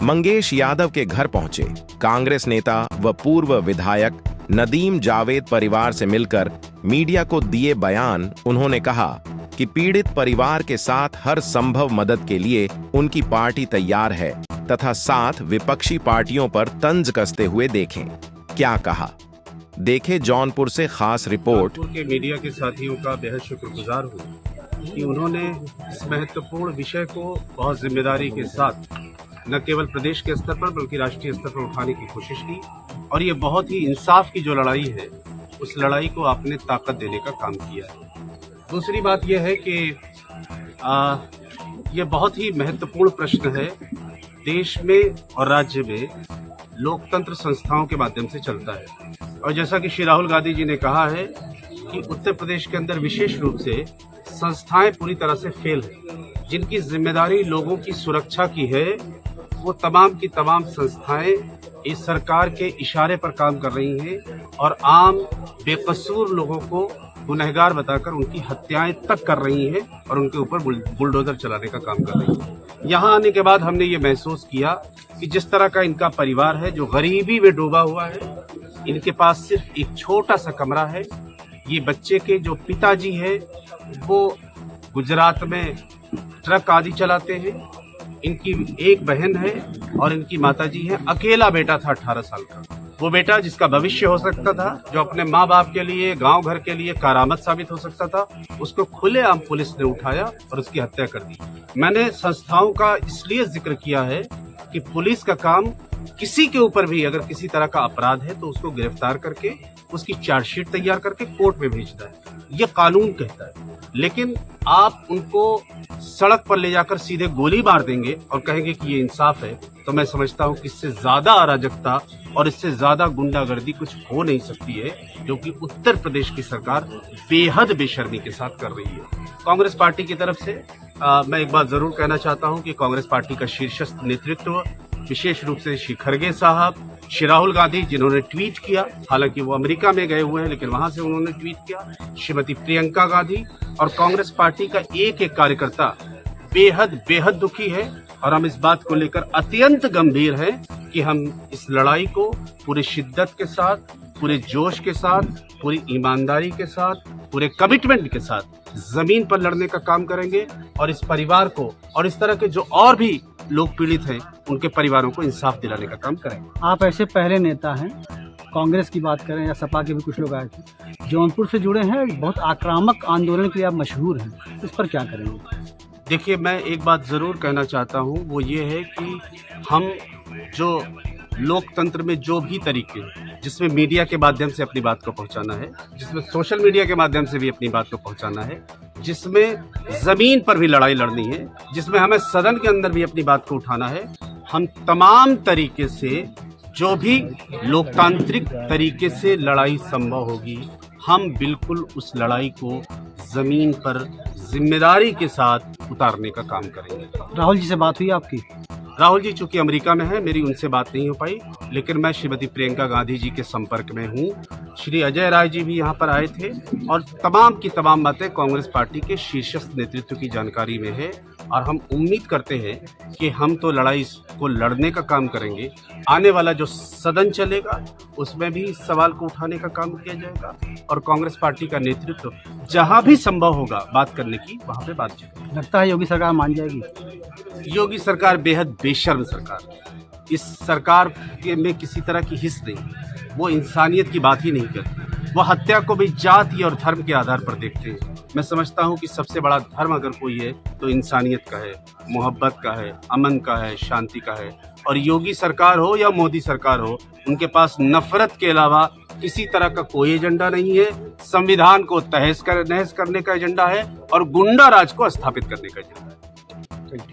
मंगेश यादव के घर पहुंचे कांग्रेस नेता व पूर्व विधायक नदीम जावेद परिवार से मिलकर मीडिया को दिए बयान। उन्होंने कहा कि पीड़ित परिवार के साथ हर संभव मदद के लिए उनकी पार्टी तैयार है तथा साथ विपक्षी पार्टियों पर तंज कसते हुए देखें। क्या कहा, देखे जौनपुर से खास रिपोर्ट। जौनपुर के मीडिया के साथियों का बेहद शुक्रगुजार हूँ कि उन्होंने इस महत्वपूर्ण विषय को बहुत जिम्मेदारी के साथ न केवल प्रदेश के स्तर पर बल्कि राष्ट्रीय स्तर पर उठाने की कोशिश की, और ये बहुत ही इंसाफ की जो लड़ाई है उस लड़ाई को आपने ताकत देने का काम किया है। दूसरी बात यह है कि ये बहुत ही महत्वपूर्ण प्रश्न है। देश में और राज्य में लोकतंत्र संस्थाओं के माध्यम से चलता है, और जैसा कि श्री राहुल गांधी जी ने कहा है कि उत्तर प्रदेश के अंदर विशेष रूप से संस्थाएं पूरी तरह से फेल है। जिनकी जिम्मेदारी लोगों की सुरक्षा की है वो तमाम की तमाम संस्थाएं इस सरकार के इशारे पर काम कर रही हैं और आम बेकसूर लोगों को गुनहगार बताकर उनकी हत्याएं तक कर रही हैं और उनके ऊपर बुलडोजर चलाने का काम कर रही हैं। यहाँ आने के बाद हमने ये महसूस किया कि जिस तरह का इनका परिवार है जो गरीबी में डूबा हुआ है, इनके पास सिर्फ एक छोटा सा कमरा है। ये बच्चे के जो पिताजी है वो गुजरात में ट्रक आदि चलाते हैं। इनकी एक बहन है और इनकी माताजी है। अकेला बेटा था 18 साल का, वो बेटा जिसका भविष्य हो सकता था, जो अपने माँ बाप के लिए, गांव घर के लिए करामत साबित हो सकता था, उसको खुलेआम पुलिस ने उठाया और उसकी हत्या कर दी। मैंने संस्थाओं का इसलिए जिक्र किया है कि पुलिस का काम किसी के ऊपर भी अगर किसी तरह का अपराध है तो उसको गिरफ्तार करके उसकी चार्जशीट तैयार करके कोर्ट में भेजना है, ये कानून कहता है। लेकिन आप उनको सड़क पर ले जाकर सीधे गोली मार देंगे और कहेंगे कि ये इंसाफ है, तो मैं समझता हूँ कि इससे ज्यादा अराजकता और इससे ज्यादा गुंडागर्दी कुछ हो नहीं सकती है, जो कि उत्तर प्रदेश की सरकार बेहद बेशर्मी के साथ कर रही है। कांग्रेस पार्टी की तरफ से मैं एक बात जरूर कहना चाहता हूँ कि कांग्रेस पार्टी का शीर्षस्थ नेतृत्व, विशेष रूप से श्री खड़गे साहब, श्री राहुल गांधी जिन्होंने ट्वीट किया, हालांकि वो अमेरिका में गए हुए हैं लेकिन वहां से उन्होंने ट्वीट किया, श्रीमती प्रियंका गांधी और कांग्रेस पार्टी का एक एक कार्यकर्ता बेहद दुखी है। और हम इस बात को लेकर अत्यंत गंभीर हैं कि हम इस लड़ाई को पूरी शिद्दत के साथ, पूरे जोश के साथ, पूरी ईमानदारी के साथ, पूरे कमिटमेंट के साथ जमीन पर लड़ने का काम करेंगे और इस परिवार को और इस तरह के जो और भी लोग पीड़ित हैं उनके परिवारों को इंसाफ दिलाने का काम करेंगे। आप ऐसे पहले नेता हैं, कांग्रेस की बात करें या सपा के भी कुछ लोग आए थे, जौनपुर से जुड़े हैं, बहुत आक्रामक आंदोलन के लिए आप मशहूर हैं, इस पर क्या करेंगे? देखिए, मैं एक बात जरूर कहना चाहता हूँ, वो ये है कि हम जो लोकतंत्र में जो भी तरीके हैं जिसमें मीडिया के माध्यम से अपनी बात को पहुंचाना है, जिसमें सोशल मीडिया के माध्यम से भी अपनी बात को पहुंचाना है, जिसमें जमीन पर भी लड़ाई लड़नी है, जिसमें हमें सदन के अंदर भी अपनी बात को उठाना है, हम तमाम तरीके से जो भी लोकतांत्रिक तरीके से लड़ाई संभव होगी, हम बिल्कुल उस लड़ाई को जमीन पर जिम्मेदारी के साथ उतारने का काम करेंगे। राहुल जी से बात हुई आपकी? राहुल जी चूंकि अमेरिका में है, मेरी उनसे बात नहीं हो पाई, लेकिन मैं श्रीमती प्रियंका गांधी जी के संपर्क में हूँ। श्री अजय राय जी भी यहाँ पर आए थे और तमाम की तमाम बातें कांग्रेस पार्टी के शीर्षस्थ नेतृत्व की जानकारी में है, और हम उम्मीद करते हैं कि हम तो लड़ाई को लड़ने का काम करेंगे। आने वाला जो सदन चलेगा उसमें भी इस सवाल को उठाने का काम किया जाएगा और कांग्रेस पार्टी का नेतृत्व जहां भी संभव होगा बात करने की, वहां पे बात करेगा। लगता है योगी सरकार मान जाएगी? योगी सरकार बेहद बेशर्म सरकार है। इस सरकार में किसी तरह की हिस्स नहीं, वो इंसानियत की बात ही नहीं करती, वो हत्या को भी जाति और धर्म के आधार पर देखते हैं। मैं समझता हूँ कि सबसे बड़ा धर्म अगर कोई है तो इंसानियत का है, मोहब्बत का है, अमन का है, शांति का है। और योगी सरकार हो या मोदी सरकार हो, उनके पास नफरत के अलावा किसी तरह का कोई एजेंडा नहीं है। संविधान को तहस नहस करने का एजेंडा है और गुंडा राज को स्थापित करने का एजेंडा है।